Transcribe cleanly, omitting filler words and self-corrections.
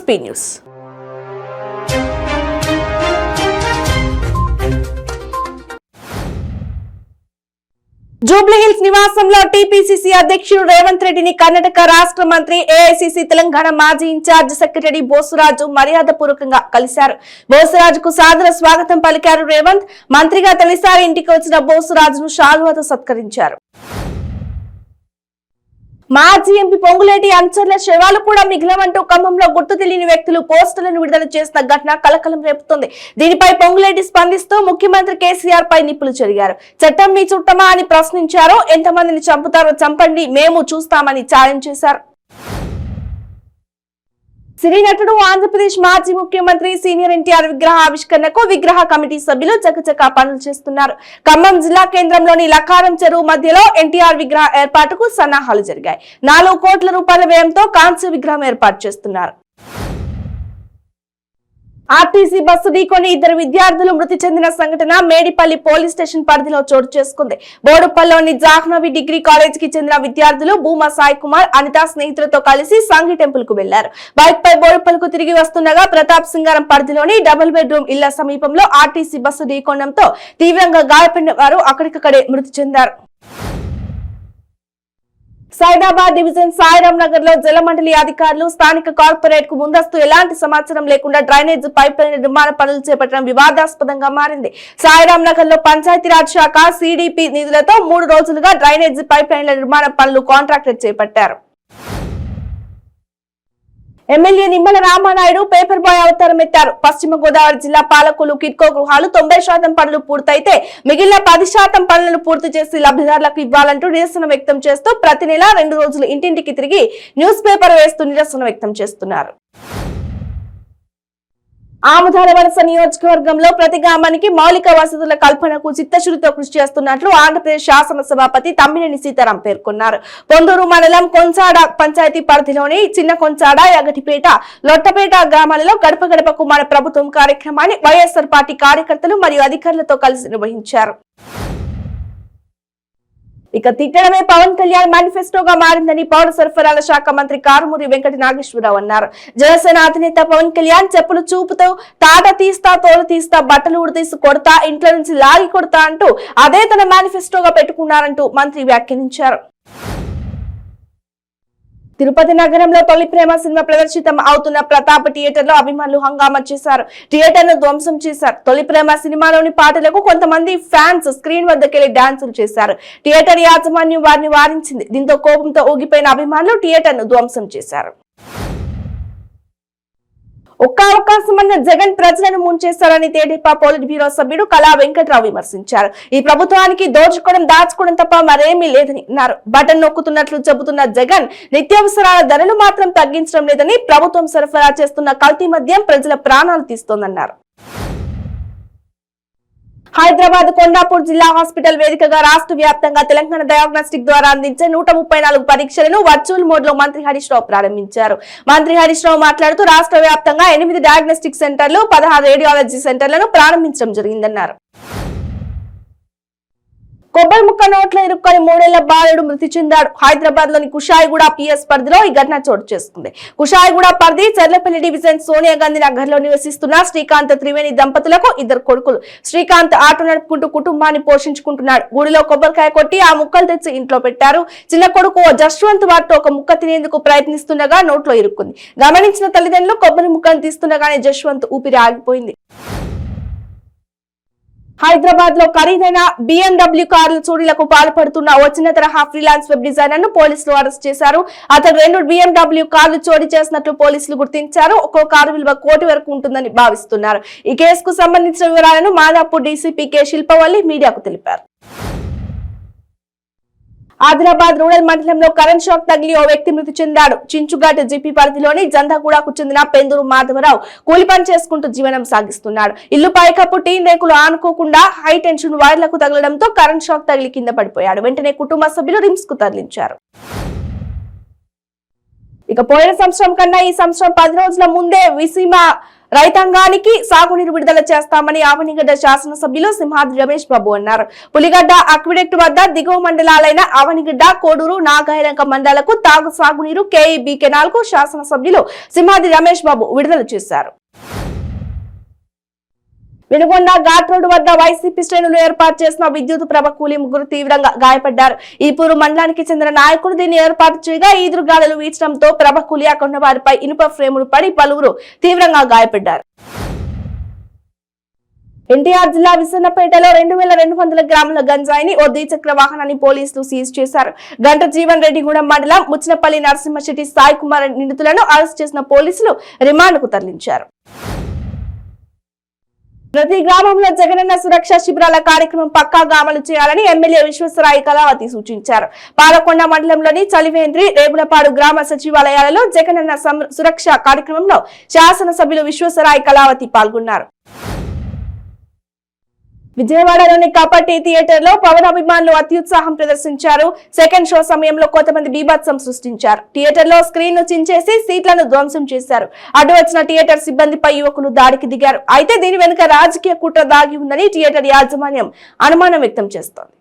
P news. Jubilee Hills నివాసంలో TPCC అధ్యక్షుడు రేవంత్ రెడ్డిని కర్ణాటక రాష్ట్ర మంత్రి, ఏఐసీసీ తెలంగాణ మాజీ ఇన్ఛార్జ్ సెక్రటరీ బోసురాజు మర్యాదపూర్వకంగా కలిశారు. బోసురాజుకు సాదర స్వాగతం పలికారు రేవంత్. మంత్రిగా తొలిసారి ఇంటికి వచ్చిన బోసురాజును శాలువాతో సత్కరించారు. మాజీ ఎంపీ పొంగులేటి అనుచరుల శవాలు కూడా మిగిలవంటూ ఖమ్మంలో గుర్తు తెలియని వ్యక్తులు పోస్టులను విడుదల చేసిన ఘటన కలకలం రేపుతోంది. దీనిపై పొంగులేటి స్పందిస్తూ ముఖ్యమంత్రి కేసీఆర్ పై నిప్పులు చెరిగారు. చట్టం మీ చుట్టమా అని ప్రశ్నించారు. ఎంతమందిని చంపుతారో చంపండి, మేము చూస్తామని ఛాలెంజ్ చేశారు. సినీ నటుడు, ఆంధ్రప్రదేశ్ మాజీ ముఖ్యమంత్రి సీనియర్ ఎన్టీఆర్ విగ్రహ ఆవిష్కరణకు విగ్రహ కమిటీ సభ్యులు చకచకా పనులు చేస్తున్నారు. ఖమ్మం జిల్లా కేంద్రంలోని లకారం చెరువు మధ్యలో ఎన్టీఆర్ విగ్రహ ఏర్పాటుకు సన్నాహాలు జరిగాయి. 4 కోట్ల రూపాయల వ్యయంతో కాంస్య విగ్రహం ఏర్పాటు చేస్తున్నారు. ఆర్టీసీ బస్సు ఢీకొని 2 విద్యార్థులు మృతి చెందిన సంఘటన మేడిపల్లి పోలీస్ స్టేషన్ పరిధిలో చోటు చేసుకుంది. బోడుపల్లిలోని జాహ్నవి డిగ్రీ కాలేజ్ కి చెందిన విద్యార్థులు భూమా సాయి కుమార్, అనిత స్నేహితులతో కలిసి సంఘి టెంపుల్ కు వెళ్లారు. బైక్ పై బోడుపల్లికు తిరిగి వస్తుండగా ప్రతాప్ సింగారం పరిధిలోని డబుల్ బెడ్రూమ్ ఇళ్ల సమీపంలో ఆర్టీసీ బస్సు ఢీకొనడంతో తీవ్రంగా గాయపడిన వారు అక్కడికక్కడే మృతి చెందారు. సైదాబాద్ డివిజన్ సాయిరాం నగర్ లో జలమండలి అధికారులు స్థానిక కార్పొరేట్ కు ముందస్తు ఎలాంటి సమాచారం లేకుండా డ్రైనేజ్ పైప్ లైన్ నిర్మాణ పనులు చేపట్టడం వివాదాస్పదంగా మారింది. సాయిరాం నగర్ లో పంచాయతీరాజ్ శాఖ సిడిపి నిధులతో 3 రోజులుగా డ్రైనేజ్ పైప్ లైన్ల నిర్మాణ పనులు కాంట్రాక్టర్ చేపట్టారు. MLA Nimmala Ramanaidu paper boy అవతారం ఎత్తారు. పశ్చిమ గోదావరి జిల్లా పాలకులు కిడ్కో గృహాలు 90% పనులు పూర్తయితే మిగిలిన 10% పనులను పూర్తి చేసి లబ్ధిదారులకు ఇవ్వాలంటూ నిరసన వ్యక్తం చేస్తూ ప్రతి నెల 2 రోజులు ఇంటింటికి తిరిగి న్యూస్ పేపర్ వేస్తూ నిరసన వ్యక్తం చేస్తున్నారు. ఆముదాల వలస నియోజకవర్గంలో ప్రతి గ్రామానికి మౌలిక వసతుల కల్పనకు చిత్తశుద్ధితో కృషి చేస్తున్నట్లు ఆంధ్రప్రదేశ్ శాసన సభాపతి తమ్మినేని సీతారాం పేర్కొన్నారు. పొందూరు మండలం కొంచాడ పంచాయతీ పరిధిలోని చిన్న కొంచాడ, యగటిపేట, లొట్టపేట గ్రామాలలో గడప గడపకు మన ప్రభుత్వం కార్యక్రమాన్ని వైఎస్ఆర్ పార్టీ కార్యకర్తలు మరియు అధికారులతో కలిసి నిర్వహించారు. ఇక తిట్టడమే పవన్ కళ్యాణ్ మేనిఫెస్టోగా మారిందని పౌర సరఫరాల శాఖ మంత్రి కారుమూరి వెంకట నాగేశ్వరరావు అన్నారు. జనసేన అధినేత పవన్ కళ్యాణ్ చెప్పులు చూపుతూ తాట తీస్తా, తోలు తీస్తా, బట్టలు ఉడతీసి కొడతా, ఇంట్లో నుంచి లాగి కొడతా అంటూ అదే తన మేనిఫెస్టోగా పెట్టుకున్నారంటూ మంత్రి వ్యాఖ్యానించారు. తిరుపతి నగరంలో తొలి ప్రేమ సినిమా ప్రదర్శితం అవుతున్న ప్రతాప్ థియేటర్ లో అభిమానులు హంగామా చేశారు. థియేటర్ ను ధ్వంసం చేశారు. తొలి ప్రేమ సినిమాలోని పాటలకు కొంతమంది ఫ్యాన్స్ స్క్రీన్ వద్దకెళ్లి డాన్సులు చేశారు. థియేటర్ యాజమాన్యం వారిని వారించింది. దీంతో కోపంతో ఊగిపోయిన అభిమానులు థియేటర్ ను ధ్వంసం చేశారు. ఒక్క అవకాశమన్న జగన్ ప్రజలను ముంచేశారని తెదేపా పోలిట్ బ్యూరో సభ్యుడు కళా వెంకట్రావు విమర్శించారు. ఈ ప్రభుత్వానికి దోచుకోవడం, దాచుకోవడం తప్ప మరేమీ లేదని అన్నారు. బటన్ నొక్కుతున్నట్లు చెబుతున్న జగన్ నిత్యావసరాల ధరలు మాత్రం తగ్గించడం లేదని, ప్రభుత్వం సరఫరా చేస్తున్న కల్తీ మద్యం ప్రజల ప్రాణాలు తీస్తోందన్నారు. హైదరాబాద్ కొండాపూర్ జిల్లా హాస్పిటల్ వేదికగా రాష్ట్ర వ్యాప్తంగా తెలంగాణ డయాగ్నోస్టిక్ ద్వారా అందించే 134 పరీక్షలను వర్చువల్ మోడ్ లో మంత్రి హరీష్ రావు ప్రారంభించారు. మంత్రి హరీష్ రావు మాట్లాడుతూ రాష్ట్ర వ్యాప్తంగా 8 డయాగ్నోస్టిక్ సెంటర్లు, 16 రేడియాలజీ సెంటర్లను ప్రారంభించడం జరిగిందన్నారు. కొబ్బరి ముక్క నోట్లో ఇరుక్కొని 3 ఏళ్ల బాలుడు మృతి చెందాడు. హైదరాబాద్ లోని కుషాయిగూడ పిఎస్ పరిధిలో ఈ ఘటన చోటు చేసుకుంది. కుషాయిగూడ పరిధి చర్లపల్లి డివిజన్ సోనియా గాంధీ నగర్ లో నివసిస్తున్న శ్రీకాంత్ త్రివేణి దంపతులకు 2 కొడుకులు. శ్రీకాంత్ ఆటో నడుపుకుంటూ కుటుంబాన్ని పోషించుకుంటున్నాడు. గుడిలో కొబ్బరికాయ కొట్టి ఆ ముక్కలు తెచ్చి ఇంట్లో పెట్టారు. చిన్న కొడుకు జశ్వంత్ వాటితో ఒక ముక్క తినేందుకు ప్రయత్నిస్తుండగా నోట్లో ఇరుక్కుంది. గమనించిన తల్లిదండ్రులు కొబ్బరి ముక్కను తీస్తుండగానే జశ్వంత్ ఊపిరి ఆగిపోయింది. హైదరాబాద్ లో ఖరీదైన BMW కార్ల చోరీలకు పాల్పడుతున్న ఓ చిన్న తరహా ఫ్రీలాన్స్ వెబ్ డిజైనర్ ను పోలీసులు అరెస్ట్ చేశారు. అతను 2 BMW కార్లు చోరీ చేసినట్లు పోలీసులు గుర్తించారు. ఒక్కో కారు విలువ 1 కోటి వరకు ఉంటుందని భావిస్తున్నారు. ఈ కేసుకు సంబంధించిన వివరాలను మాదాపూర్ డీసీపీ కె శిల్పవల్లి మీడియాకు తెలిపారు. ఆదిలాబాద్ రూరల్ మండలంలో కరెంట్ షాక్ తగిలి ఓ వ్యక్తి మృతి చెందాడు. చించుఘాట్ జీపీ పరిధిలోని జందాగూడకు చెందిన పెందూరు మాధవరావు కూలి పని చేసుకుంటూ జీవనం సాగిస్తున్నాడు. ఇల్లు పైకప్పు టీన్ రేకులు ఆనుకోకుండా హై టెన్షన్ వైర్లకు తగలడంతో కరెంట్ షాక్ తగిలి కింద పడిపోయాడు. వెంటనే కుటుంబ సభ్యులు రిమ్స్ కు తరలించారు. ఇక పోయిన సంవత్సరం కన్నా ఈ సంవత్సరం 10 రోజుల ముందే విసీమ రైతాంగానికి సాగునీరు విడుదల చేస్తామని ఆవనిగడ్డ శాసనసభ్యులు సింహాద్రి రమేష్ బాబు అన్నారు. పులిగడ్డ అక్విడెక్ట్ వద్ద దిగువ మండలాలైన ఆవనిగడ్డ, కోడూరు, నాగాయలంక మండలాలకు సాగునీరు కేఈబీ కెనాల్ కు శాసనసభ్యులు సింహాద్రి రమేష్ బాబు విడుదల చేశారు. వెనుగొండ ఘాట్ రోడ్డు వద్ద వైసీపీ శ్రేణులు ఏర్పాటు చేసిన విద్యుత్ ప్రభ కూలి ముగ్గురు తీవ్రంగా గాయపడ్డారు. ఈపూరు మండలానికి చెందిన నాయకుడు దీన్ని ఏర్పాటు చేయగా ఈదురుగాలులు వీచడంతో ప్రభ కూలి అక్కడ వారిపై ఇనుప ఫ్రేములు పడి పలువురు తీవ్రంగా గాయపడ్డారు. ఎన్టీఆర్ జిల్లా విసన్నపేటలో 2200 గ్రాముల గంజాయిని ఓ ద్విచక్ర వాహనాన్ని పోలీసులు సీజ్ చేశారు. గంట జీవన్ రెడ్డిగూడెం మండలం ముచ్చినపల్లి నరసింహశెట్టి సాయి కుమార్ నిందితులను అరెస్ట్ చేసిన పోలీసులు రిమాండ్ కు తరలించారు. ప్రతి గ్రామంలో జగనన్న సురక్ష శిబిరాల కార్యక్రమం పక్కాగా అమలు చేయాలని ఎమ్మెల్యే విశ్వేశ్వరరాయ కళావతి సూచించారు. పాలకొండ మండలంలోని చలివేంద్రి, రేగులపాడు గ్రామ సచివాలయాలలో జగనన్న సురక్ష కార్యక్రమంలో శాసనసభ్యులు విశ్వేశ్వరరాయ కళావతి పాల్గొన్నారు. విజయవాడలోని కపటి థియేటర్ లో పవన్ అభిమానులు అత్యుత్సాహం ప్రదర్శించారు. సెకండ్ షో సమయంలో కొంతమంది బీభత్సం సృష్టించారు. థియేటర్ లో స్క్రీన్ ను చించేసి సీట్లను ధ్వంసం చేశారు. అడ్డు వచ్చిన థియేటర్ సిబ్బందిపై యువకులు దాడికి దిగారు. అయితే దీని వెనుక రాజకీయ కుట్ర దాగి ఉందని థియేటర్ యాజమాన్యం అనుమానం వ్యక్తం చేస్తోంది.